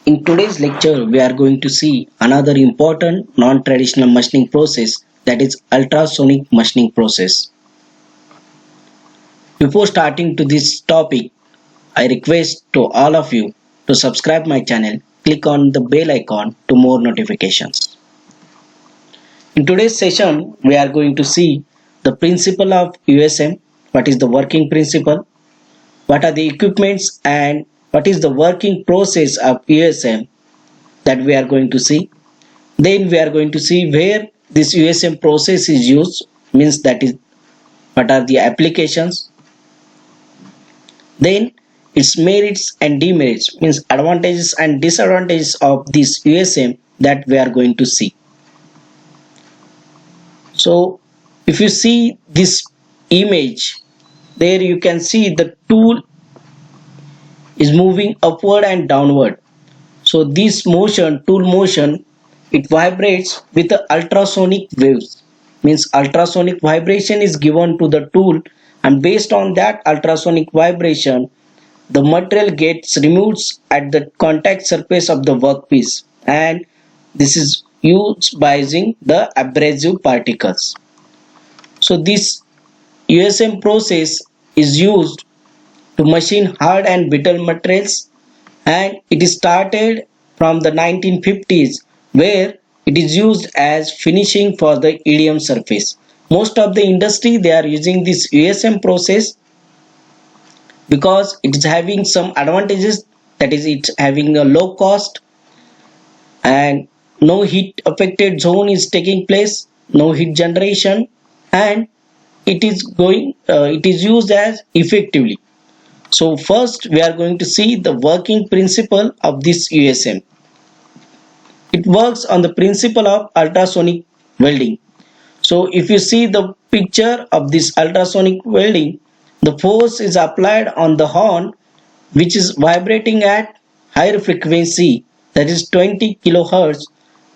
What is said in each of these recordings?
In today's lecture, we are going to see another important non-traditional machining process, that is ultrasonic machining process. Before starting to this topic, I request to all of you to subscribe my channel, click on the bell icon to more notifications. In today's session, we are going to see the principle of USM, what is the working principle, what are the equipments and what is the working process of USM that we are going to see. Then we are going to see where this USM process is used, means that is what are the applications. Then its merits and demerits, means advantages and disadvantages of this USM that we are going to see. So if you see this image, there you can see the tool is moving upward and downward. So this motion, tool motion, it vibrates with the ultrasonic waves, means ultrasonic vibration is given to the tool, and based on that ultrasonic vibration the material gets removed at the contact surface of the workpiece, and this is used by using the abrasive particles. So this USM process is used to machine hard and brittle materials, and it is started from the 1950s, where it is used as finishing for the EDM surface. Most of the industry they are using this USM process because it is having some advantages, that is it's having a low cost and no heat affected zone is taking place, no heat generation, and it is used as effectively. So first we are going to see the working principle of this USM. It works on the principle of ultrasonic welding. So if you see the picture of this ultrasonic welding, the force is applied on the horn which is vibrating at higher frequency, that is 20 kilohertz.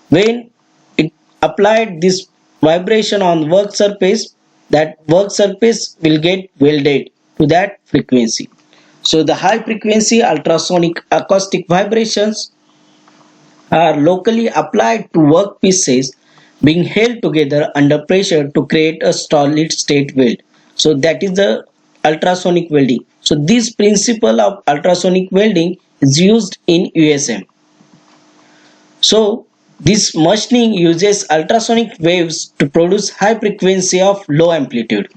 When it applied this vibration on work surface, that work surface will get welded to that frequency. So the high frequency ultrasonic acoustic vibrations are locally applied to workpieces being held together under pressure to create a solid state weld. So that is the ultrasonic welding. So this principle of ultrasonic welding is used in USM. So this machining uses ultrasonic waves to produce high frequency of low amplitude.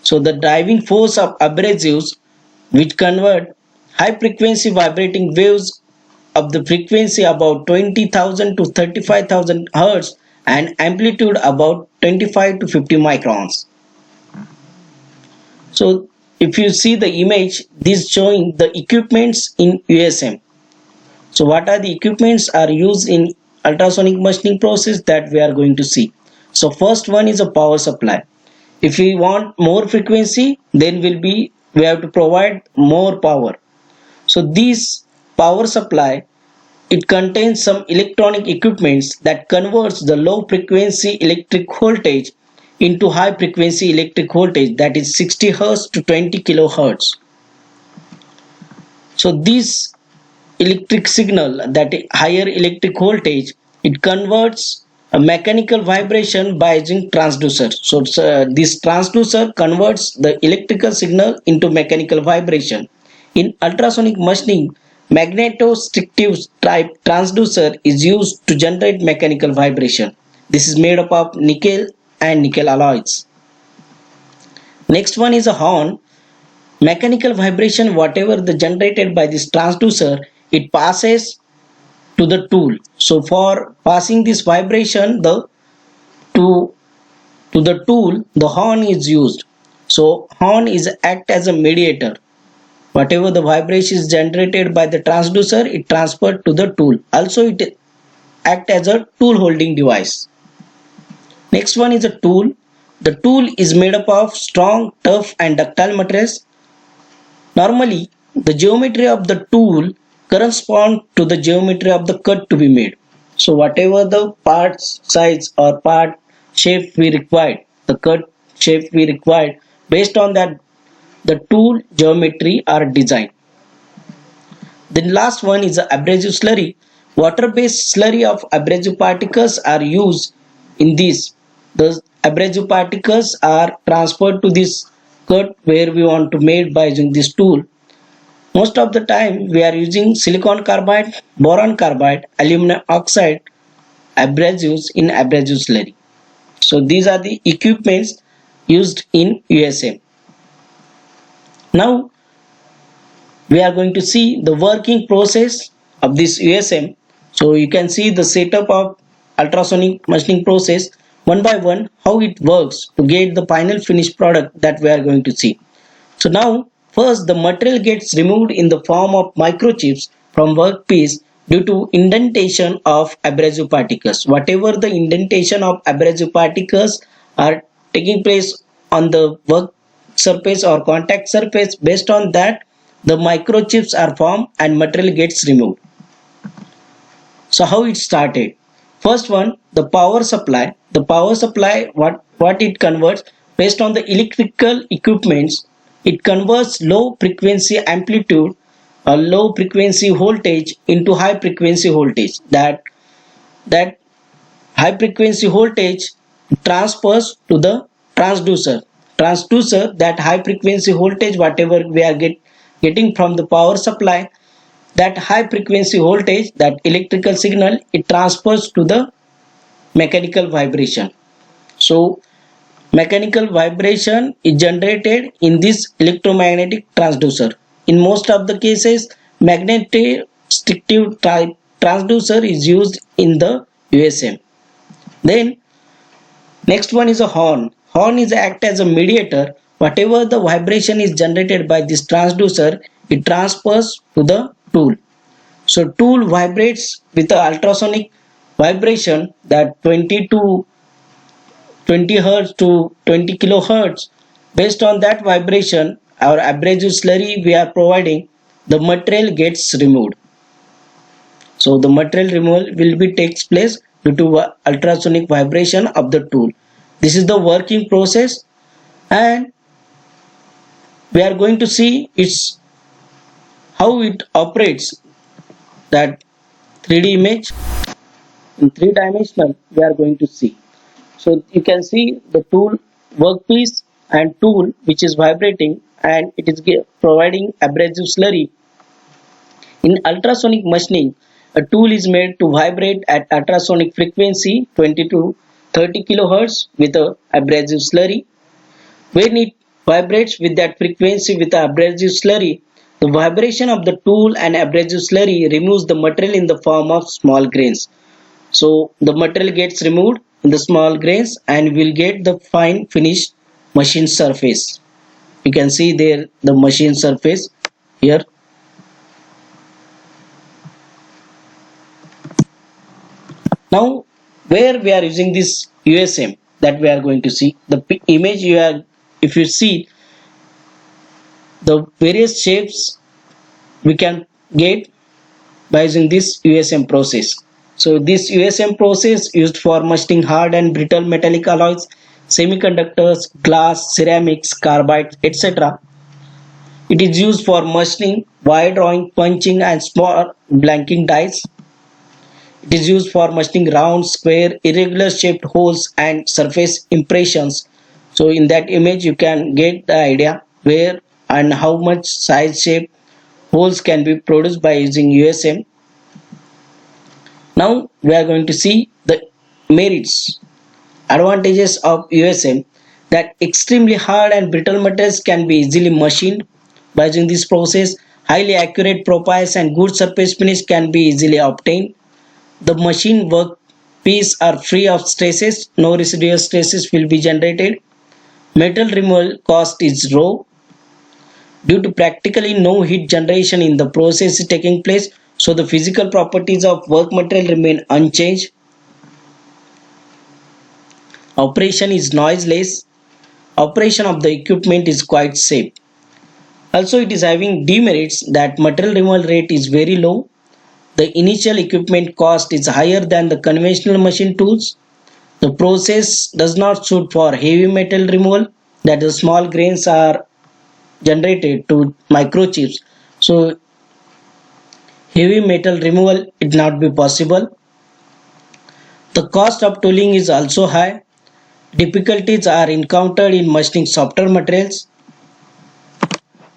So the driving force of abrasives which convert high frequency vibrating waves of the frequency about 20,000 to 35,000 Hz and amplitude about 25 to 50 microns. So if you see the image, this showing the equipments in USM. So what are the equipments are used in ultrasonic machining process that we are going to see. So first one is a power supply. If we want more frequency, then we have to provide more power. So this power supply, it contains some electronic equipments that converts the low frequency electric voltage into high frequency electric voltage, that is 60 Hz to 20 kilohertz. So this electric signal, that higher electric voltage, it converts a mechanical vibration by using transducer. So this transducer converts the electrical signal into mechanical vibration. In ultrasonic machining, magnetostrictive type transducer is used to generate mechanical vibration. This is made up of nickel and nickel alloys. Next one is a horn. Mechanical vibration, whatever the generated by this transducer, it passes to the tool. So for passing this vibration to the tool, the horn is used. So horn is act as a mediator. Whatever the vibration is generated by the transducer, it transferred to the tool. Also it act as a tool holding device. Next one is a tool. The tool is made up of strong, tough and ductile materials. Normally the geometry of the tool correspond to the geometry of the cut to be made. So whatever the part size or part shape we required, the cut shape we required, based on that the tool geometry are designed. Then last one is the abrasive slurry. Water-based slurry of abrasive particles are used in this. The abrasive particles are transferred to this cut where we want to make by using this tool. Most of the time we are using silicon carbide, boron carbide, aluminum oxide abrasives in abrasive slurry. So these are the equipments used in USM. Now we are going to see the working process of this USM. So you can see the setup of ultrasonic machining process one by one, how it works to get the final finished product that we are going to see. So now first the material gets removed in the form of microchips from workpiece due to indentation of abrasive particles. Whatever the indentation of abrasive particles are taking place on the work surface or contact surface, based on that the microchips are formed and material gets removed. So how it started? First one, the power supply. The power supply, what it converts based on the electrical equipments, it converts low frequency amplitude or low frequency voltage into high frequency voltage. That high frequency voltage transfers to the transducer. Transducer, that high frequency voltage whatever we are getting from the power supply, that high frequency voltage, that electrical signal, it transfers to the mechanical vibration. So mechanical vibration is generated in this electromagnetic transducer. In most of the cases, magnetic restrictive type transducer is used in the USM. Then next one is a horn. Horn is act as a mediator. Whatever the vibration is generated by this transducer, it transfers to the tool. So tool vibrates with the ultrasonic vibration, that 20 to 20 hertz to 20 kilohertz. Based on that vibration, our abrasive slurry we are providing, the material gets removed. So the material removal will be takes place due to ultrasonic vibration of the tool. This is the working process, and we are going to see its how it operates. That 3D image in 3-dimensional we are going to see. So you can see the tool workpiece and tool which is vibrating, and it is providing abrasive slurry. In ultrasonic machining, a tool is made to vibrate at ultrasonic frequency 20 to 30 kilohertz with a abrasive slurry. When it vibrates with that frequency with the abrasive slurry, the vibration of the tool and abrasive slurry removes the material in the form of small grains. So the material gets removed in the small grains and we'll get the fine finished machine surface. You can see there the machine surface here. Now where we are using this USM, that we are going to see the image you are, if you see the various shapes we can get by using this USM process. So this USM process used for machining hard and brittle metallic alloys, semiconductors, glass, ceramics, carbide, etc. It is used for machining, wire drawing, punching and small blanking dies. It is used for machining round, square, irregular shaped holes and surface impressions. So in that image you can get the idea where and how much size, shape, holes can be produced by using USM. Now we are going to see the merits, advantages of USM. That extremely hard and brittle materials can be easily machined by using this process. Highly accurate profiles and good surface finish can be easily obtained. The machine workpiece are free of stresses. No residual stresses will be generated. Metal removal cost is low. Due to practically no heat generation in the process is taking place, so the physical properties of work material remain unchanged. Operation is noiseless. Operation of the equipment is quite safe. Also it is having demerits, that material removal rate is very low. The initial equipment cost is higher than the conventional machine tools. The process does not suit for heavy metal removal, that the small grains are generated to microchips. So Heavy metal removal it not be possible. The cost of tooling is also high. Difficulties are encountered in machining softer materials.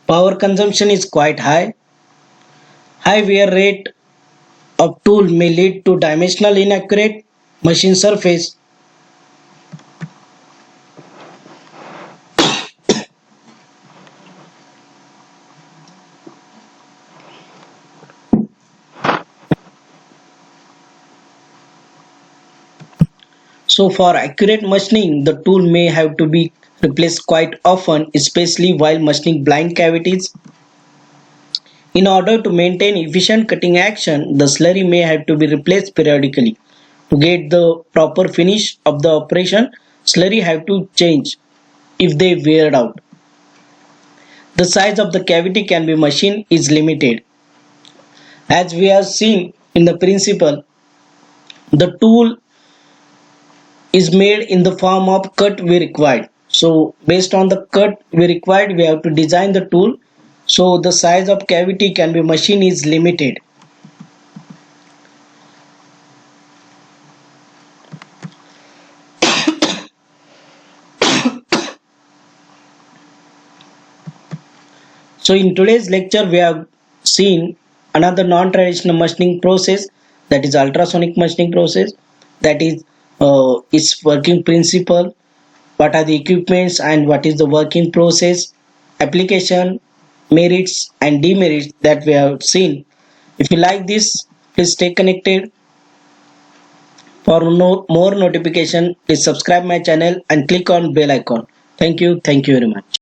Power consumption is quite high. High wear rate of tool may lead to dimensional inaccurate machine surface. So for accurate machining, the tool may have to be replaced quite often, especially while machining blind cavities. In order to maintain efficient cutting action, the slurry may have to be replaced periodically. To get the proper finish of the operation, slurry have to change if they wear out. The size of the cavity can be machined is limited. As we have seen in the principle, the tool is made in the form of cut we required. So based on the cut we required, we have to design the tool. So the size of cavity can be machined is limited. So in today's lecture, we have seen another non-traditional machining process, that is ultrasonic machining process. That is its working principle, what are the equipments and what is the working process, application, merits and demerits that we have seen. If you like this, please stay connected. For more notification, please subscribe my channel and click on bell icon. Thank you very much.